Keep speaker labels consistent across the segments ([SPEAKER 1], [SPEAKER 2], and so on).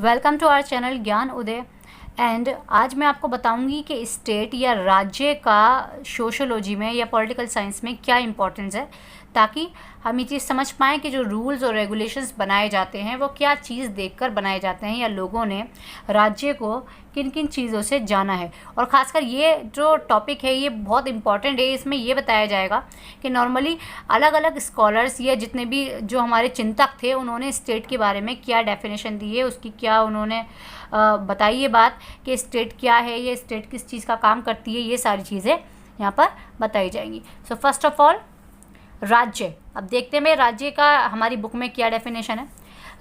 [SPEAKER 1] Welcome to our channel ज्ञान उदय। And आज मैं आपको बताऊंगी कि स्टेट या राज्य का सोशोलॉजी में या पॉलिटिकल साइंस में क्या इम्पोर्टेंस है, ताकि हम ये चीज़ समझ पाएँ कि जो रूल्स और रेगुलेशंस बनाए जाते हैं वो क्या चीज़ देखकर बनाए जाते हैं, या लोगों ने राज्य को किन किन चीज़ों से जाना है। और ख़ासकर ये जो टॉपिक है ये बहुत इम्पॉर्टेंट है। इसमें ये बताया जाएगा कि नॉर्मली अलग अलग स्कॉलर्स या जितने भी जो हमारे चिंतक थे उन्होंने स्टेट के बारे में क्या डेफिनेशन दी है, उसकी क्या उन्होंने बताई ये बात कि स्टेट क्या है, ये स्टेट किस चीज़ का काम करती है, ये सारी चीज़ें यहाँ पर बताई जाएंगी। सो फर्स्ट ऑफ ऑल राज्य। अब देखते हैं राज्य का हमारी बुक में क्या डेफिनेशन है।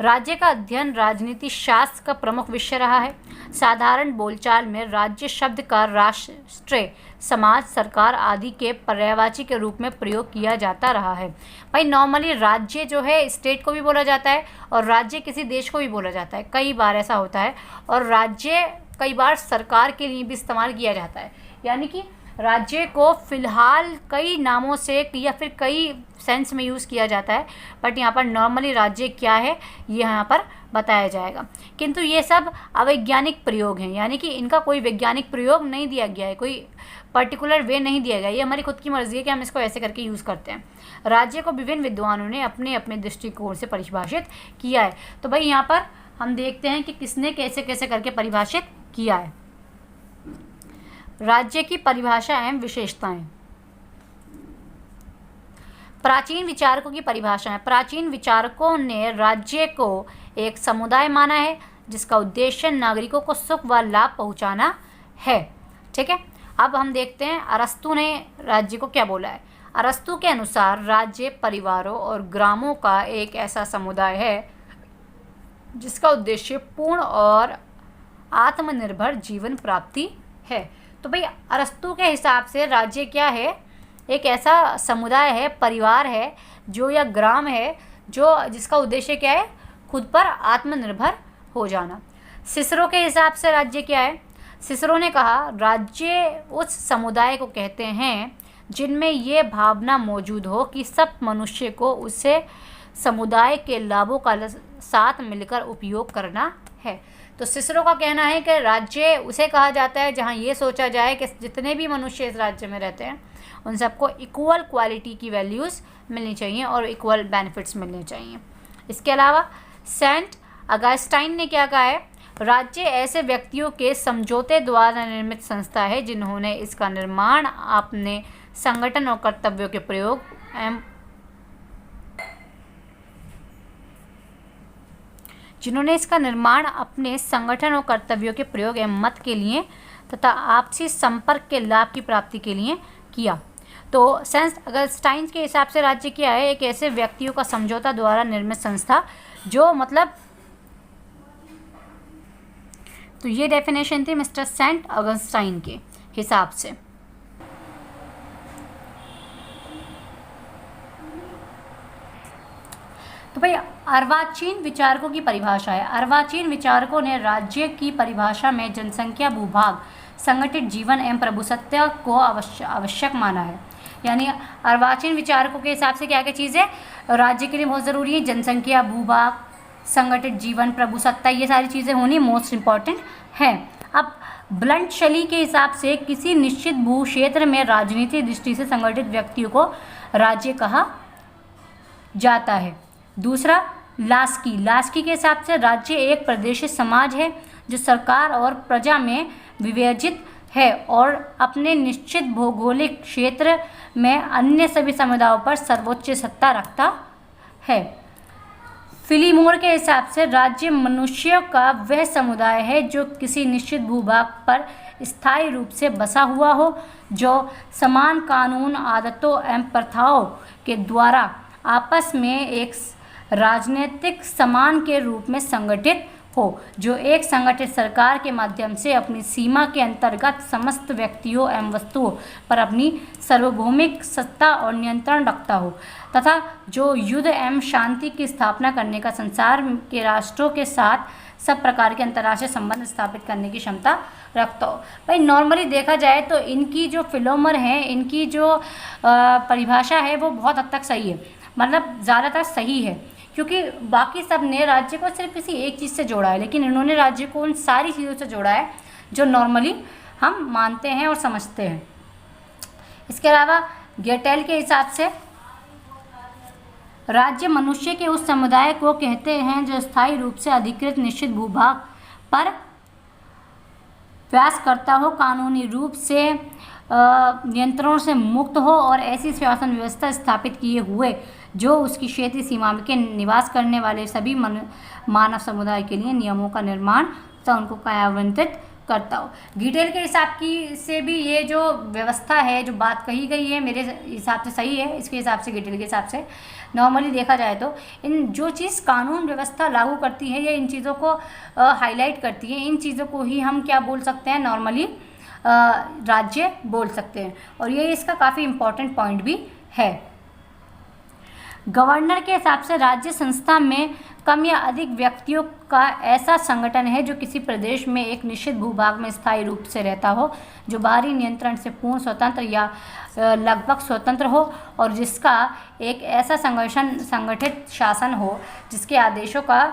[SPEAKER 1] राज्य का अध्ययन राजनीति शास्त्र का प्रमुख विषय रहा है। साधारण बोलचाल में राज्य शब्द का राष्ट्र, समाज, सरकार आदि के पर्यायवाची के रूप में प्रयोग किया जाता रहा है। भाई नॉर्मली राज्य जो है स्टेट को भी बोला जाता है और राज्य किसी देश को भी बोला जाता है, कई बार ऐसा होता है। और राज्य कई बार सरकार के लिए भी इस्तेमाल किया जाता है, यानी कि राज्य को फ़िलहाल कई नामों से या फिर कई सेंस में यूज़ किया जाता है, बट यहाँ पर नॉर्मली राज्य क्या है ये यहाँ पर बताया जाएगा। किंतु ये सब अवैज्ञानिक प्रयोग हैं, यानी कि इनका कोई वैज्ञानिक प्रयोग नहीं दिया गया है, कोई पर्टिकुलर वे नहीं दिया गया। ये हमारी खुद की मर्ज़ी है कि हम इसको ऐसे करके यूज़ करते हैं। राज्य को विभिन्न विद्वानों ने अपने अपने दृष्टिकोण से परिभाषित किया है। तो भाई यहाँ पर हम देखते हैं कि किसने कैसे कैसे करके परिभाषित किया है। राज्य की परिभाषा एवं विशेषताएं। प्राचीन विचारकों की परिभाषा है। प्राचीन विचारकों ने राज्य को एक समुदाय माना है जिसका उद्देश्य नागरिकों को सुख व लाभ पहुंचाना है। ठीक है, अब हम देखते हैं अरस्तु ने राज्य को क्या बोला है। अरस्तु के अनुसार राज्य परिवारों और ग्रामों का एक ऐसा समुदाय है जिसका उद्देश्य पूर्ण और आत्मनिर्भर जीवन प्राप्ति है। तो भाई अरस्तु के हिसाब से राज्य क्या है, एक ऐसा समुदाय है, परिवार है जो या ग्राम है जो जिसका उद्देश्य क्या है, खुद पर आत्मनिर्भर हो जाना। सिसरो के हिसाब से राज्य क्या है। सिसरो ने कहा राज्य उस समुदाय को कहते हैं जिनमें ये भावना मौजूद हो कि सब मनुष्य को उससे समुदाय के लाभों का साथ मिलकर उपयोग करना है। तो सिसरो का कहना है कि राज्य उसे कहा जाता है जहाँ ये सोचा जाए कि जितने भी मनुष्य इस राज्य में रहते हैं उन सबको इक्वल क्वालिटी की वैल्यूज़ मिलनी चाहिए और इक्वल बेनिफिट्स मिलने चाहिए। इसके अलावा सेंट अगस्टाइन ने क्या कहा है, राज्य ऐसे व्यक्तियों के समझौते द्वारा निर्मित संस्था है जिन्होंने इसका निर्माण अपने संगठन और कर्तव्यों के प्रयोग एवं मत के लिए तथा आपसी संपर्क के लाभ की प्राप्ति के लिए किया। तो सेंट अगस्टाइन के हिसाब से राज्य क्या है, एक ऐसे व्यक्तियों का समझौता द्वारा निर्मित संस्था जो मतलब, तो ये डेफिनेशन थी मिस्टर सेंट अगस्टाइन के हिसाब से। तो भाई अर्वाचीन विचारकों की परिभाषा है। अर्वाचीन विचारकों ने राज्य की परिभाषा में जनसंख्या, भूभाग, संगठित जीवन एवं प्रभुसत्ता को आवश्यक माना है। यानी अर्वाचीन विचारकों के हिसाब से क्या क्या चीज़ें राज्य के लिए बहुत ज़रूरी है, जनसंख्या, भूभाग, संगठित जीवन, प्रभुसत्ता, ये सारी चीज़ें होनी मोस्ट इम्पॉर्टेंट है। अब ब्लंट शैली के हिसाब से किसी निश्चित भू क्षेत्र में राजनीतिक दृष्टि से संगठित व्यक्तियों को राज्य कहा जाता है। दूसरा लास्की के हिसाब से राज्य एक प्रादेशिक समाज है जो सरकार और प्रजा में विभाजित है और अपने निश्चित भौगोलिक क्षेत्र में अन्य सभी समुदायों पर सर्वोच्च सत्ता रखता है। फिलीमोर के हिसाब से राज्य मनुष्यों का वह समुदाय है जो किसी निश्चित भूभाग पर स्थायी रूप से बसा हुआ हो, जो समान कानून, आदतों एवं प्रथाओं के द्वारा आपस में एक राजनीतिक समान के रूप में संगठित हो, जो एक संगठित सरकार के माध्यम से अपनी सीमा के अंतर्गत समस्त व्यक्तियों एवं वस्तुओं पर अपनी सार्वभौमिक सत्ता और नियंत्रण रखता हो, तथा जो युद्ध एवं शांति की स्थापना करने का संसार के राष्ट्रों के साथ सब प्रकार के अंतर्राष्ट्रीय संबंध स्थापित करने की क्षमता रखता हो। भाई नॉर्मली देखा जाए तो इनकी जो फिलोमर हैं, इनकी जो परिभाषा है वो बहुत हद तक सही है, मतलब ज़्यादातर सही है, क्योंकि बाकी सब ने राज्य को सिर्फ किसी एक चीज़ से जोड़ा है, लेकिन इन्होंने राज्य को उन सारी चीज़ों से जोड़ा है जो नॉर्मली हम मानते हैं और समझते हैं। इसके अलावा गेटेल के हिसाब से राज्य मनुष्य के उस समुदाय को कहते हैं जो स्थायी रूप से अधिकृत निश्चित भूभाग पर प्रयास करता हो, कानूनी रूप से नियंत्रणों से मुक्त हो और ऐसी शासन व्यवस्था स्थापित किए हुए जो उसकी क्षेत्रीय सीमा के निवास करने वाले सभी मानव समुदाय के लिए नियमों का निर्माण तथा उनको कार्यान्वित करता हो। गिटेल के हिसाब की से भी ये जो व्यवस्था है, जो बात कही गई है, मेरे हिसाब से सही है। इसके हिसाब से, गिटेल के हिसाब से नॉर्मली देखा जाए तो इन जो चीज़ कानून व्यवस्था लागू करती है या इन चीज़ों को हाईलाइट करती है, इन चीज़ों को ही हम क्या बोल सकते हैं, नॉर्मली राज्य बोल सकते हैं। और ये इसका काफ़ी इम्पोर्टेंट पॉइंट भी है। गवर्नर के हिसाब से राज्य संस्था में कम या अधिक व्यक्तियों का ऐसा संगठन है जो किसी प्रदेश में एक निश्चित भूभाग में स्थायी रूप से रहता हो, जो बाहरी नियंत्रण से पूर्ण स्वतंत्र या लगभग स्वतंत्र हो और जिसका एक ऐसा संगठित शासन हो जिसके आदेशों का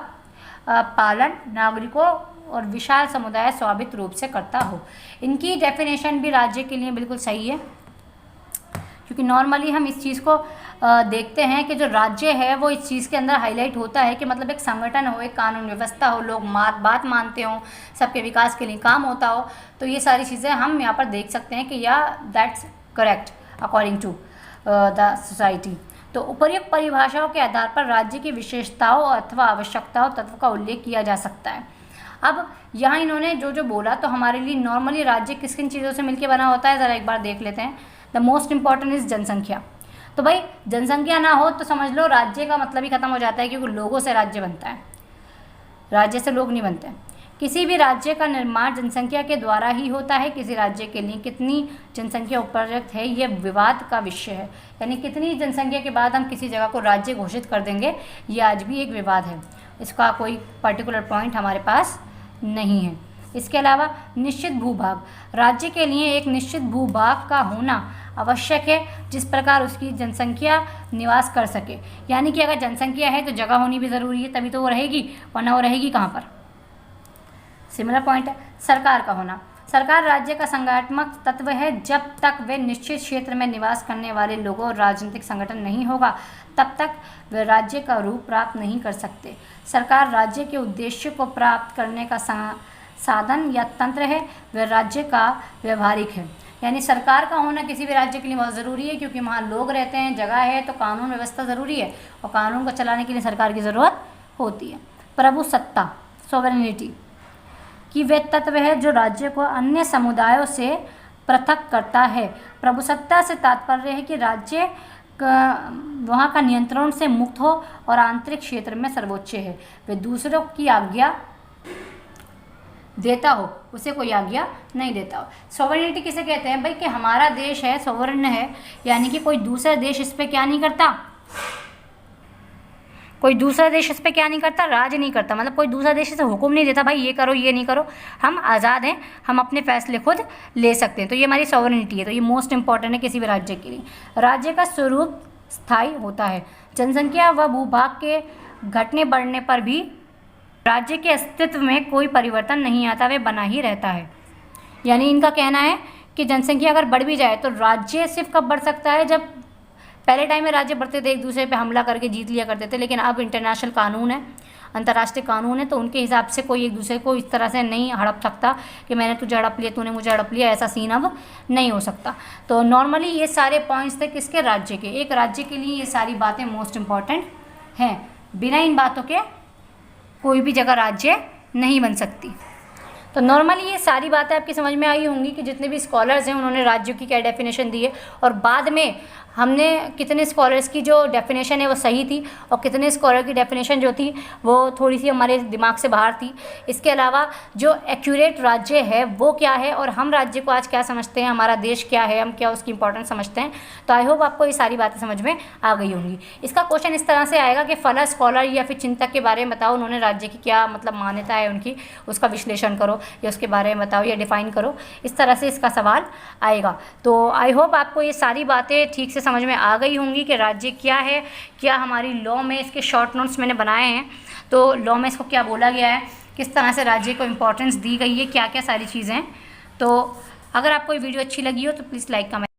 [SPEAKER 1] पालन नागरिकों और विशाल समुदाय स्वाभाविक रूप से करता हो। इनकी डेफिनेशन भी राज्य के लिए बिल्कुल सही है, क्योंकि नॉर्मली हम इस चीज़ को देखते हैं कि जो राज्य है वो इस चीज़ के अंदर हाईलाइट होता है कि मतलब एक संगठन हो, एक कानून व्यवस्था हो, लोग बात मानते हों, सबके विकास के लिए काम होता हो। तो ये सारी चीज़ें हम यहाँ पर देख सकते हैं कि या that's correct according to the society. तो उपर्युक्त परिभाषाओं के आधार पर राज्य की विशेषताओं अथवा आवश्यकताओं तत्व का उल्लेख किया जा सकता है। अब यहाँ इन्होंने जो जो बोला, तो हमारे लिए नॉर्मली राज्य किस किन चीज़ों से मिलकर बना होता है, ज़रा एक बार देख लेते हैं। द मोस्ट इम्पॉर्टेंट इज़ जनसंख्या। तो भाई जनसंख्या ना हो तो समझ लो राज्य का मतलब ही खत्म हो जाता है, क्योंकि लोगों से राज्य बनता है, राज्य से लोग नहीं बनते। किसी भी राज्य का निर्माण जनसंख्या के द्वारा ही होता है। किसी राज्य के लिए कितनी जनसंख्या उपयुक्त है, यह विवाद का विषय है। यानी कितनी जनसंख्या के बाद हम किसी जगह को राज्य घोषित कर देंगे, ये आज भी एक विवाद है। इसका कोई पर्टिकुलर पॉइंट हमारे पास नहीं है। इसके अलावा निश्चित भूभाग, राज्य के लिए एक निश्चित भूभाग का होना आवश्यक है जिस प्रकार उसकी जनसंख्या निवास कर सके। यानी कि अगर जनसंख्या है तो जगह होनी भी ज़रूरी है, तभी तो वो रहेगी, वरना वो रहेगी कहाँ पर। सिमिलर पॉइंट है सरकार का होना। सरकार राज्य का संगठनात्मक तत्व है। जब तक वे निश्चित क्षेत्र में निवास करने वाले लोगों और राजनीतिक संगठन नहीं होगा, तब तक वे राज्य का रूप प्राप्त नहीं कर सकते। सरकार राज्य के उद्देश्य को प्राप्त करने का साधन या तंत्र है, वह राज्य का व्यवहारिक है। यानी सरकार का होना किसी भी राज्य के लिए बहुत ज़रूरी है, क्योंकि वहाँ लोग रहते हैं, जगह है, तो कानून व्यवस्था ज़रूरी है और कानून को चलाने के लिए सरकार की ज़रूरत होती है। प्रभु सत्ता, सोवरेनिटी की वे तत्व है जो राज्य को अन्य समुदायों से पृथक करता है। प्रभुसत्ता से तात्पर्य है कि राज्य वहाँ का नियंत्रण से मुक्त हो और आंतरिक क्षेत्र में सर्वोच्च है। वे दूसरों की आज्ञा देता हो, उसे कोई आज्ञा नहीं देता हो। सोवरेनिटी किसे कहते हैं भाई, कि हमारा देश है, सोवरेन है, यानी कि कोई दूसरा देश इस पे क्या नहीं करता, कोई दूसरा देश इस पे क्या नहीं करता, राज नहीं करता। मतलब कोई दूसरा देश इसे हुक्म नहीं देता, भाई ये करो ये नहीं करो, हम आज़ाद हैं, हम अपने फैसले खुद ले सकते हैं। तो ये हमारी सॉवरेनिटी है। तो ये मोस्ट इंपॉर्टेंट है किसी भी राज्य के लिए। राज्य का स्वरूप स्थायी होता है। जनसंख्या व भूभाग के घटने बढ़ने पर भी राज्य के अस्तित्व में कोई परिवर्तन नहीं आता, वे बना ही रहता है। यानी इनका कहना है कि जनसंख्या अगर बढ़ भी जाए तो राज्य सिर्फ कब बढ़ सकता है, जब पहले टाइम में राज्य बढ़ते थे, एक दूसरे पे हमला करके जीत लिया करते थे, लेकिन अब इंटरनेशनल कानून है, अंतर्राष्ट्रीय कानून है, तो उनके हिसाब से कोई एक दूसरे को इस तरह से नहीं हड़प सकता कि मैंने तुझे हड़प लिया, तूने मुझे हड़प लिया, ऐसा सीन अब नहीं हो सकता। तो नॉर्मली ये सारे पॉइंट्स थे किसके, राज्य के। एक राज्य के लिए ये सारी बातें मोस्ट इम्पॉर्टेंट हैं। बिना इन बातों के कोई भी जगह राज्य नहीं बन सकती। तो नॉर्मली ये सारी बातें आपकी समझ में आई होंगी कि जितने भी स्कॉलर्स हैं उन्होंने राज्यों की क्या डेफिनेशन दी है, और बाद में हमने कितने स्कॉलर्स की जो डेफिनेशन है वो सही थी और कितने स्कॉलर की डेफिनेशन जो थी वो थोड़ी सी हमारे दिमाग से बाहर थी। इसके अलावा जो एक्यूरेट राज्य है वो क्या है और हम राज्य को आज क्या समझते हैं, हमारा देश क्या है, हम क्या उसकी इंपॉर्टेंस समझते हैं। तो आई होप आपको ये सारी बातें समझ में आ गई होंगी। इसका क्वेश्चन इस तरह से आएगा कि फला स्कॉलर या फिर चिंतक के बारे में बताओ, उन्होंने राज्य की क्या मतलब मान्यता है उनकी, उसका विश्लेषण करो या उसके बारे में बताओ या डिफाइन करो। इस तरह से इसका सवाल आएगा। तो आई होप आपको ये सारी बातें ठीक से से समझ में आ गई होंगी कि राज्य क्या है, क्या हमारी लॉ में इसके शॉर्ट नोट्स मैंने बनाए हैं, तो लॉ में इसको क्या बोला गया है, किस तरह से राज्य को इम्पोर्टेंस दी गई है, क्या क्या सारी चीज़ें। तो अगर आपको ये वीडियो अच्छी लगी हो तो प्लीज़ लाइक कमेंट